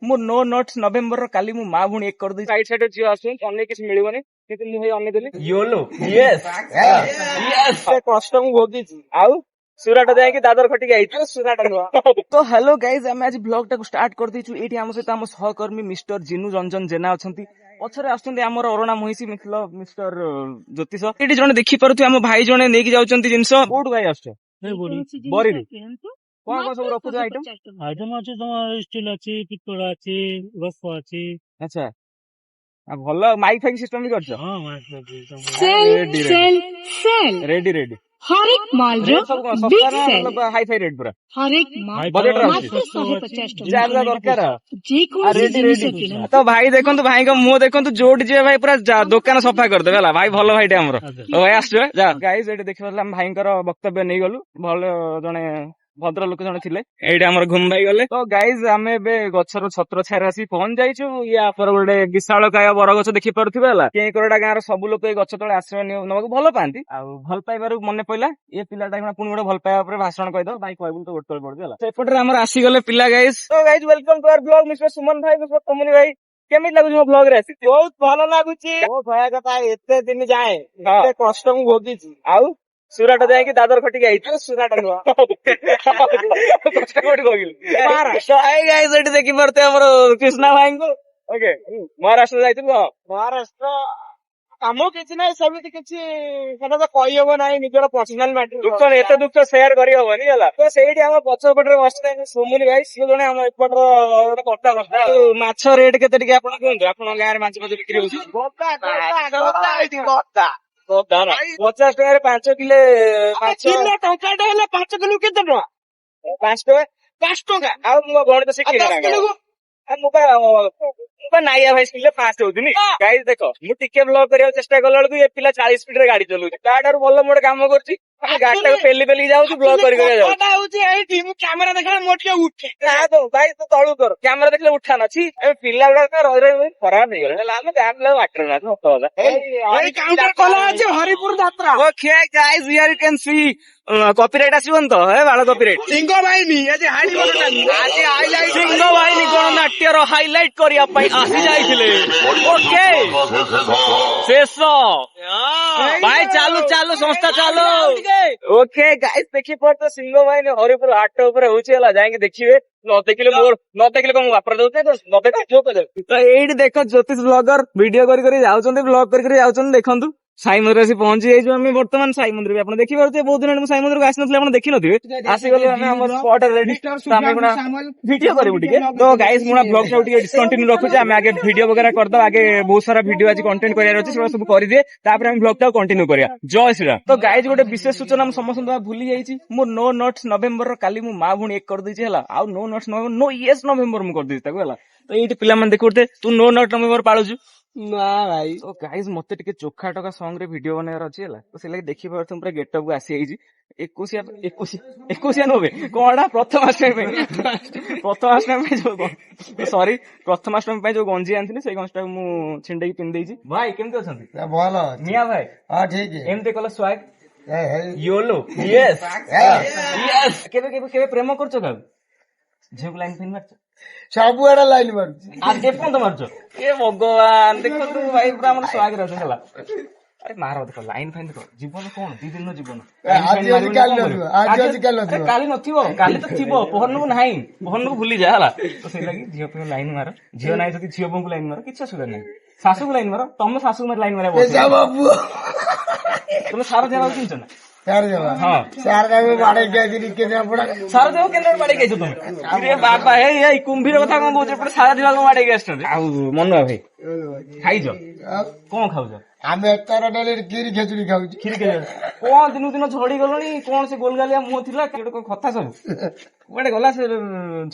मु know notes नवेम्बर काली मु माँ भूणी एक कर दी साइड साइड झील आस अनेक किसी मिलबनी किंतु मु हे अनेक देली योलो यस यस कष्ट मु भोगी आउ सुराट जाके दादर खटिक आइछु सुराट नुआ तो हेलो गाइज आम आज ब्लॉग टाको स्टार्ट कर देछु एठी हम सहित हम सहकर्मी मिस्टर जिनु रंजन जेना अछंती पछरे आछंती हमर अरुणा महिषी मिस्टर ज्योतिष एठी जने देखि परथु हम भाई जने नेकी जाउचंती जिंस कोड भाई आछो बरी कौन कौन सब रखु आइटम आइटम अच्छे तुम्हारा स्टील अच्छी पित्तल अच्छी रफ अच्छी अच्छा भल माइक फाइक सिस्टम भी करछ हाँ mic sale sale sale ready ready हर एक माल रो सब बिग सस्ता सेल मतलब हाई फाई रेट पूरा हर एक माल बजट मात्र 150 टका ज्यादा दरकार जे कोन रेडी रेडी तो भाई देखंतु भाई को मुंह देखंतु जोड़ जे भाई पूरा दुकान सफा कर देबे हला भाई भलो भाईटे हमर तो भाई आसु जा गाइस एटे देखि परला हम भाईकर वक्तव्य नै गलु भलो जने भद्र लोक जने थिले एइडे हमर घुम भाई गले तो गाइस आमे बे गछर छत्र छार आसी पहुंच जाइछु या पर गोटे विशालकाय बरगछ देखि परथिबे हला के करडा गाँर सब लोक ए गछ तळे आश्रय नबाक भलो पांती आ भल पाइबार मने पइला ए पिलाटा पुणी गोटे भल पाइबा पर भाषण कहि दो भाई कहबु तो गोटे पड़ दिला सेपटे हमर आसी गले पिला गाइस तो guys welcome to our blog mister Suman भाई मिस्टर तमुनी भाई केमित लागुछ मो ब्लॉग रे आसी बहुत भलो लागुची ओ भया कथा एते दिन जाए एते कष्ट मु भोगिची आउ सुराट जाके दादर खटिक आइछु सुराट नुआ कष्ट कोठी भोगिल महाराष्ट्र आइ गाइस एठी देखि परते हमर कृष्णा भाई को ओके महाराष्ट्र जाइछु महाराष्ट्र काम किसी ना सेमती किसी सेटा तो कहि हबो नाही निजर पर्सनल मैटर दुख एते दुख शेयर करि हबोनी हला तो सेठी हम पछपटरे बसते सोमुनी भाई सियो जने हम एकपटर गोटे कट्टा बसता माछ रेट केते टिके आपण कहंतु आपण गाँ रे माछ माछ बिक्री होउची गत्ता 50 टका 5 किलो माछ किलो टंका हेले 5 किलो केते टका 5 टका आ मु गणित शिखि नाइया भाई स्किल फास्ट होती गाइस देख मु टिके ब्लॉग करिया चेष्टा कला बेलू ये पिला 40 स्पीड रे गाड़ी चलाउछि ताडार भलो मोड काम करछि गाड़ी टाको पेली पेली जाउछि ब्लॉग करि करि जाउछि कोटा होछि एठी मु कैमरा देखला मोटिया उठे ना तो भाई तो तळु कर कैमरा देखले उठा न छी ए पिला गुडा रहि रहि खराब नहीं गले लाम गाम ले वाटर ना तो होता ए काउंटर कला अछि हरिपुर यात्रा okay guys here you can see copyright आसीबन तो हे बाळ कॉपीराइट सिंह भाईनी आज हाडी आज हाईलाइट सिंह भाईनी गणनाट्यर हाईलाइट करिया पई आसी जाइथिले ओके शेष भाई चालू चालू संस्था चालू ओके गाइस देखि पर तो सिंह भाईनी हरिपुर हाट ऊपर होछि हला जाके देखिबे न देखिले कम वापर दउते तो न देखि जो कर तो एठी देखो ज्योतिष ब्लॉगर वीडियो करी करी जाउछन्ते ब्लॉग करी करी जाउछन्ते देखंतु साई मंदिर आसी पहुंची जाइछु आमे वर्तमान साई मंदिर भी आपण देखि परते बहुत दिन साई मंदिर को आसी नथले आपण देखि नथिबे आसी गले आमे हमर स्पॉट रेडी आमे गुना वीडियो करिवु टिके तो गाइस मुना ब्लॉग को टिके डिस्कंटिन्यू रखु आमे आगे वीडियो वगैरह कर दो आगे बहुत सारा वीडियो आज कंटेंट करिया अछि से सब करि दे तापर आमे ब्लॉग टा कंटिन्यू करिया जय श्री राम तो गाइस गोटे विशेष सूचना हम समस्त भूली जाइछि मो नो नोट्स नवेम्बर काली मु माँ भूणी एक कर दैछि हला आ नो नोट्स नो यस नवेम्बर मु कर दैछि ताको हला तो एठी पिला मन देखुते तू नो नोट नवेम्बर पाळुछु ना भाई तो गाइस मते टिके चोखा टका सॉन्ग रे वीडियो बनायर अछि हला तो सेला देखि परथुम पूरा गेटअप को आसी आइछि 21 नबे कोडा प्रथमाष्टमी पे जो सॉरी प्रथमाष्टमी पे जो गंजी आनथिनि सेई गंजटा मु छिंडेई पिन देइछि भाई केमते अछंती भलो मिया भाई हां ठीक है एमते कला स्वाग ए योलो यस यस केबे प्रेम करछो का झेक लाइन पिन मारछ सब एडा लाइन मार आज के पन मारछ ए भगवान देखो तू भाई पूरा हमर स्वाग रहछ हला अरे मारो देखो लाइन फाइन देखो जीवन कोन दी दिन जीवन आज काली नथिबो काली तो थिबो पहरन को नाही पहरन को भूली जा हला तो से लागि जियो पे लाइन मारो जियो नाही जति जियो बंकु लाइन मारो किछ सुविधा नाही सासु को लाइन मारो तुम सासु में लाइन मारे जा बाबू तुम सारा जगह चिंच ना सार जगह हां सार जगह बाड़े गई के ना पड़ा सारा जगह केंद्र बाड़े गइছো तुम अरे बाबा हे कुंभीर कथा कोन बोझे पर सारा जगह को बाड़े गइछ आ मनुआ भाई खाइजो कोन खाउजो आमे तार डाले गिरी खिचड़ी खाउ खीर के कोन दिनु दिन झड़ी गलोनी कोन से गोलगालिया मुंह थिला केडो को कथा सब कोडे गला से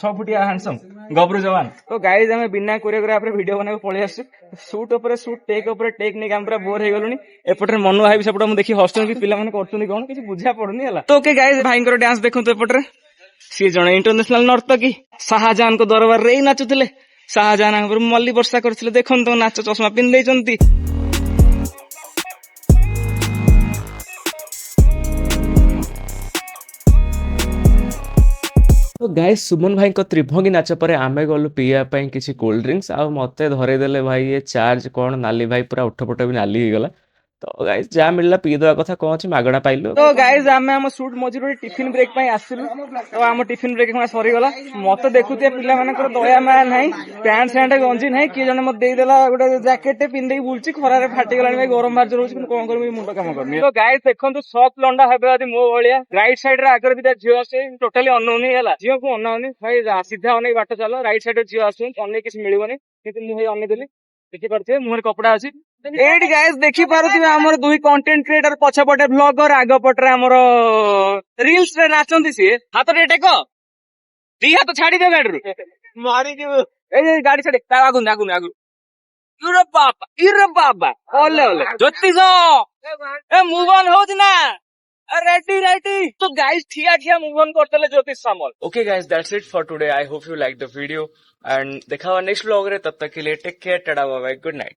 6 फुटिया हैंडसम गबरू जवान तो गाइस हमें बिना कोरियोग्राफर वीडियो बनाके पळे आसु शूट ऊपर शूट टेक नै काम पूरा बोर हे गलोनी एपटर मनु भाई सेपट हम देखि हॉस्टल की पिला माने करतुनी कोन किछ बुझा पड़ुनी हला तो ओके गाइस भाईंकर डांस देखंतु एपटर सी जणे इंटरनेशनल नर्तकी शाहजहान को दरबार रे नाचुथिले शाहजहान पर मल्ली वर्षा करथिले देखंतु नाच चश्मा पिन दैचंती तो गाइस सुमन भाई त्रिभंगी नाच पर आमे गलु पीवा ପାଇଁ କିଛି କୋଲ୍ଡ ଡ୍ରିଙ୍କ୍ସ ଆଉ ମତେ ଧରେଇଦେଲେ ଭାଇ ଏ ଚାର୍ଜ କଣ ନାଲି ଭାଇ ପୁରା ଓଠ ଫୋଟ ବି ନାଲି ହେଇଗଲା ତ ଗାଇସ୍ ଯାହା ମିଳିଲା ପିଇଦବା କଥା କଣ ଅଛି ମାଗଣା ପାଇଲୁ तो गाइज आम आम सुट मझिर टिफिन ब्रेक ପାଇଁ ଆସିଲୁ ତ ଆମ ଟିଫିନ ବ୍ରେକ୍ ସରିଗଲା ମତେ ଦେଖୁଥିବେ ପିଲାମାନଙ୍କର ଦୟା ମାୟା ନାହିଁ ପ୍ୟାଣ୍ଟ ସାର୍ଟ ଗଞ୍ଜି ନାହିଁ କିଏ ଜଣେ ମତେ ଦେଇଦେଲା ଗୋଟେ ଜ୍ୟାକେଟ ଟେ ପିନ୍ଧେଇ ବୁଲୁଛି ଖରାରେ ଫାଟିଗଲାଣି ଭାଇ ଗରମ ବାହାରି ରହୁଛି କିନ୍ତୁ କଣ କରିବି ମୁଣ୍ଡ କାମ କରୁନି ତ ଗାଇଜ ଦେଖନ୍ତୁ ସଫ୍ଟ ଲଣ୍ଡା ହେବେ ଯଦି ମୋ ଭଳିଆ ରାଇଟ ସାଇଡ୍ ରେ ଆଗରେ ଦିଟା ଝିଅ ଆସେ ଟୋଟାଲି ଅନଉନି ହେଲା ଝିଅକୁ ଅନାଉନି ଭାଇ ସିଧା ଅନେଇ ବାଟ ଚାଲ ରାଇଟ ସାଇଡ୍ ରେ ଝିଅ ଆସୁଛନ୍ତି ଅନେଇ କିଛି ମିଳିବନି କିନ୍ତୁ ମୁଁ ଭାଇ ଅନେଇଦେଲି ଦେଖିପାରୁଥିବେ ମୁହଁରେ କପଡା ଅଛି ଏଇଠି ଗାଇଜ ଦେଖିପାରୁଥିବେ ଆମର ଦୁଇ କଣ୍ଟେଣ୍ଟ କ୍ରିଏଟର ପଛପଟେ ବ୍ଲଗର ଆଗ ପଟରେ ଆମର ରିଲ୍ସ ରେ ନାଚନ୍ତି ସିଏ ହାତ ଟିକେ ଟେକ ଦି ହାତ ଛାଡି ଦିଅ ଗାଡିରୁ ମାରିଯିବୁ ଏଇ ଗାଡି ଛାଡି ତା ଆଗୁନି ଆଗୁନି ଆଗୁ ଇରେ ବାବା ଓଲେ ଓଲେ ଜ୍ୟୋତିଷ ଏ ମୁଭ ଅନ୍ ହଉଛି ନା रेडी रेडी तो गाइस ठिया ठिया मूव ऑन करते ज्योतिष सामल okay guys that's it for today I hope you like the video and देखा नेक्स्ट व्लॉग रे तब तक के लिए take care tata bye bye good night